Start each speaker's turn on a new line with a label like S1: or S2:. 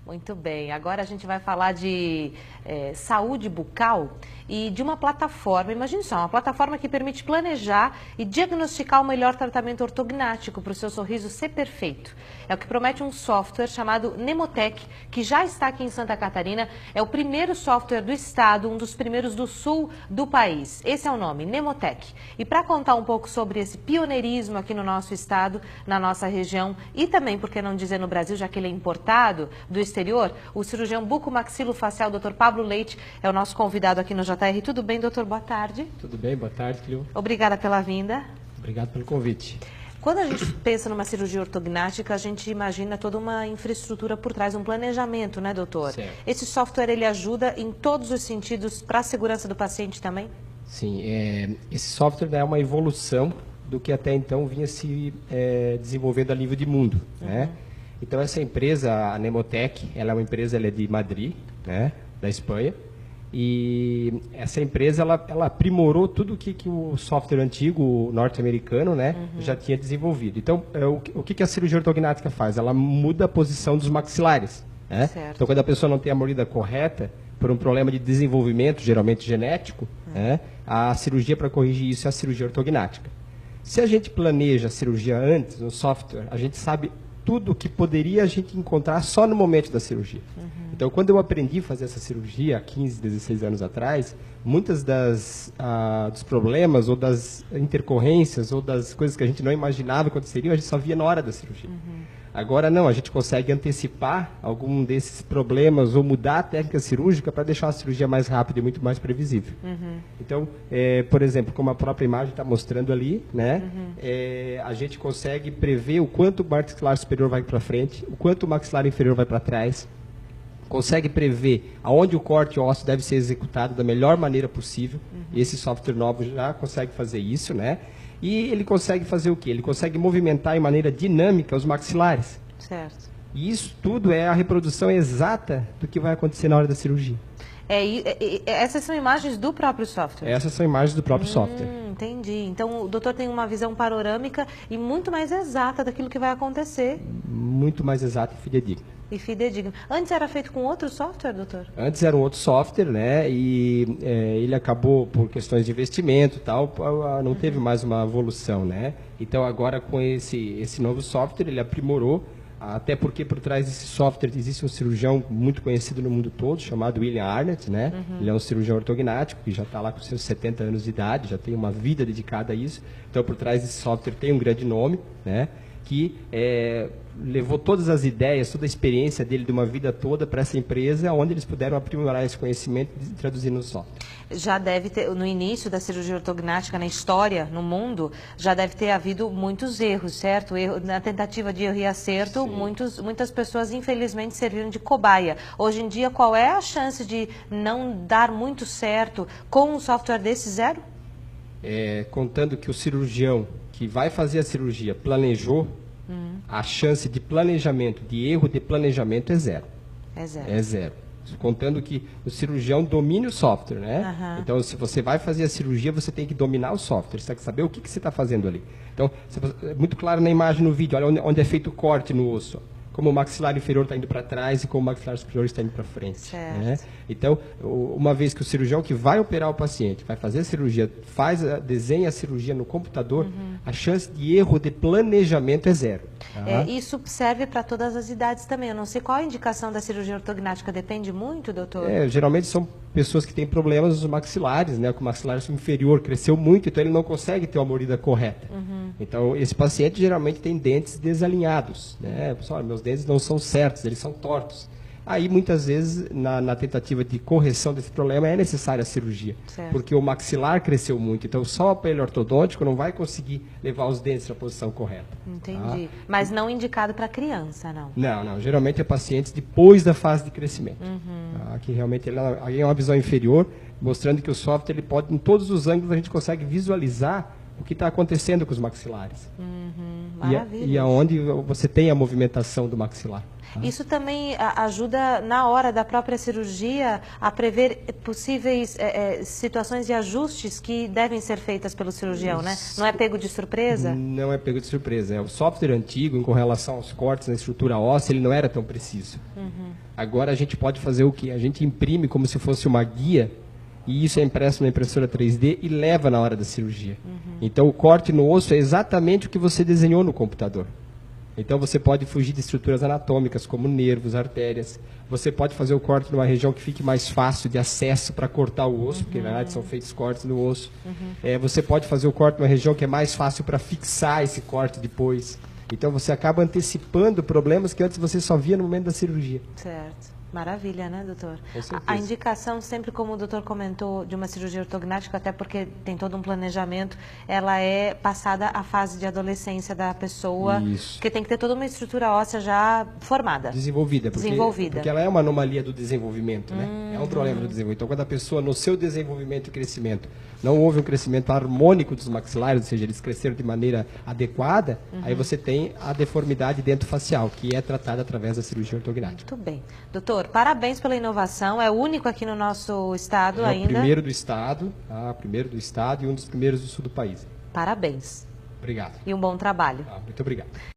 S1: Muito bem, agora a gente vai falar de saúde bucal e de uma plataforma, imagine só, uma plataforma que permite planejar e diagnosticar o melhor tratamento ortognático para o seu sorriso ser perfeito. É o que promete um software chamado Nemotec, que já está aqui em Santa Catarina, é o primeiro software do estado, um dos primeiros do sul do país. Esse é o nome, Nemotec. E para contar um pouco sobre esse pioneirismo aqui no nosso estado, na nossa região e também, por que não dizer no Brasil, já que ele é importado do exterior, o cirurgião bucomaxilofacial, Dr. Pablo Leite, é o nosso convidado aqui no JR. Tudo bem, doutor? Boa tarde.
S2: Tudo bem, boa tarde, Cleo.
S1: Obrigada pela vinda.
S2: Obrigado pelo convite.
S1: Quando a gente pensa numa cirurgia ortognática, a gente imagina toda uma infraestrutura por trás, um planejamento, né, doutor?
S2: Certo.
S1: Esse software, ele ajuda em todos os sentidos para a segurança do paciente também?
S2: Sim, esse software é uma evolução do que até então vinha se desenvolvendo a nível de mundo, né? Então, essa empresa, a Nemotec, ela é uma empresa, ela é de Madrid, né, da Espanha, e essa empresa, ela aprimorou tudo que o software antigo norte-americano, né, já tinha desenvolvido. Então, o que a cirurgia ortognática faz? Ela muda a posição dos maxilares, né? Então, quando a pessoa não tem a mordida correta, por um problema de desenvolvimento, geralmente genético, né, a cirurgia para corrigir isso é a cirurgia ortognática. Se a gente planeja a cirurgia antes, no software, a gente sabe tudo o que poderia a gente encontrar só no momento da cirurgia. Então, quando eu aprendi a fazer essa cirurgia, há 15, 16 anos atrás, muitas dos problemas, ou das intercorrências, ou das coisas que a gente não imaginava que aconteceriam, a gente só via na hora da cirurgia. Agora não, a gente consegue antecipar algum desses problemas ou mudar a técnica cirúrgica para deixar a cirurgia mais rápida e muito mais previsível. Então, por exemplo, como a própria imagem está mostrando ali, né, a gente consegue prever o quanto o maxilar superior vai para frente, o quanto o maxilar inferior vai para trás, consegue prever aonde o corte ósseo deve ser executado da melhor maneira possível. Esse software novo já consegue fazer isso, né? E ele consegue fazer o quê? Ele consegue movimentar de maneira dinâmica os maxilares.
S1: Certo.
S2: E isso tudo é a reprodução exata do que vai acontecer na hora da cirurgia.
S1: Essas são imagens do próprio software?
S2: Essas são imagens do próprio software.
S1: Entendi. Então, o doutor tem uma visão panorâmica e muito mais exata daquilo que vai acontecer.
S2: Muito mais exata e fidedigna.
S1: E fidedigno. Antes era feito com outro software, doutor?
S2: Antes era um outro software, né? E ele acabou, por questões de investimento e tal, não teve mais uma evolução, né? Então, agora com esse novo software, ele aprimorou, até porque por trás desse software existe um cirurgião muito conhecido no mundo todo, chamado William Arnett, né? Ele é um cirurgião ortognático, que já está lá com seus 70 anos de idade, já tem uma vida dedicada a isso. Então, por trás desse software tem um grande nome, né? Que levou todas as ideias, toda a experiência dele de uma vida toda para essa empresa, onde eles puderam aprimorar esse conhecimento e traduzir no software. Já
S1: deve ter, no início da cirurgia ortognática, na história, no mundo, já deve ter havido muitos erros, certo? Na tentativa de erro e acerto, muitas pessoas, infelizmente, serviram de cobaia. Hoje em dia, qual é a chance de não dar muito certo com um software desse? Zero?
S2: Contando que o cirurgião que vai fazer a cirurgia planejou, a chance de planejamento, de erro de planejamento é zero.
S1: É zero.
S2: É zero. Contando que o cirurgião domine o software, né? Então, se você vai fazer a cirurgia, você tem que dominar o software. Você tem que saber o que você está fazendo ali. Então, é muito claro na imagem, no vídeo, olha onde é feito o corte no osso. Como o maxilar inferior está indo para trás e como o maxilar superior está indo para frente. Né? Então, uma vez que o cirurgião que vai operar o paciente, vai fazer a cirurgia, desenha a cirurgia no computador, a chance de erro de planejamento é zero.
S1: Isso serve para todas as idades também. Eu não sei qual a indicação da cirurgia ortognática, depende muito, doutor?
S2: Geralmente são pessoas que têm problemas nos maxilares, né? Que o maxilar inferior cresceu muito, então ele não consegue ter uma mordida correta. Então, esse paciente geralmente tem dentes desalinhados, né? Pessoal, meus dentes não são certos, eles são tortos. Aí, muitas vezes, na tentativa de correção desse problema, é necessária a cirurgia. Porque o maxilar cresceu muito. Então, só o aparelho ortodôntico não vai conseguir levar os dentes na posição correta.
S1: Entendi. Mas não indicado para criança, não?
S2: Não. Geralmente é pacientes depois da fase de crescimento. Que realmente aí é uma visão inferior, mostrando que o software, ele pode, em todos os ângulos, a gente consegue visualizar o que está acontecendo com os maxilares.
S1: maravilha.
S2: E aonde você tem a movimentação do maxilar.
S1: Isso também ajuda, na hora da própria cirurgia, a prever possíveis situações de ajustes que devem ser feitas pelo cirurgião, né? Não é pego de surpresa?
S2: Não é pego de surpresa. O software antigo, com relação aos cortes na estrutura óssea, ele não era tão preciso. Agora a gente pode fazer o quê? A gente imprime como se fosse uma guia, e isso é impresso na impressora 3D e leva na hora da cirurgia. Então o corte no osso é exatamente o que você desenhou no computador. Então você pode fugir de estruturas anatômicas, como nervos, artérias. Você pode fazer o corte numa região que fique mais fácil de acesso para cortar o osso, porque na verdade são feitos cortes no osso. Você pode fazer o corte numa região que é mais fácil para fixar esse corte depois. Então você acaba antecipando problemas que antes você só via no momento da cirurgia.
S1: Certo. Maravilha, né, doutor?
S2: Com certeza.
S1: A indicação, sempre como o doutor comentou, de uma cirurgia ortognática, até porque tem todo um planejamento, ela é passada à fase de adolescência da pessoa,
S2: Isso.
S1: que tem que ter toda uma estrutura óssea já formada.
S2: Desenvolvida. Porque ela é uma anomalia do desenvolvimento, né? É um problema do desenvolvimento. Então, quando a pessoa, no seu desenvolvimento e crescimento, não houve um crescimento harmônico dos maxilares, ou seja, eles cresceram de maneira adequada, aí você tem a deformidade dentofacial, que é tratada através da cirurgia ortognática.
S1: Muito bem. Doutor, parabéns pela inovação. É o único aqui no nosso estado ainda.
S2: É o primeiro do estado, primeiro do estado e um dos primeiros do sul do país.
S1: Parabéns.
S2: Obrigado.
S1: E um bom trabalho.
S2: Muito obrigado.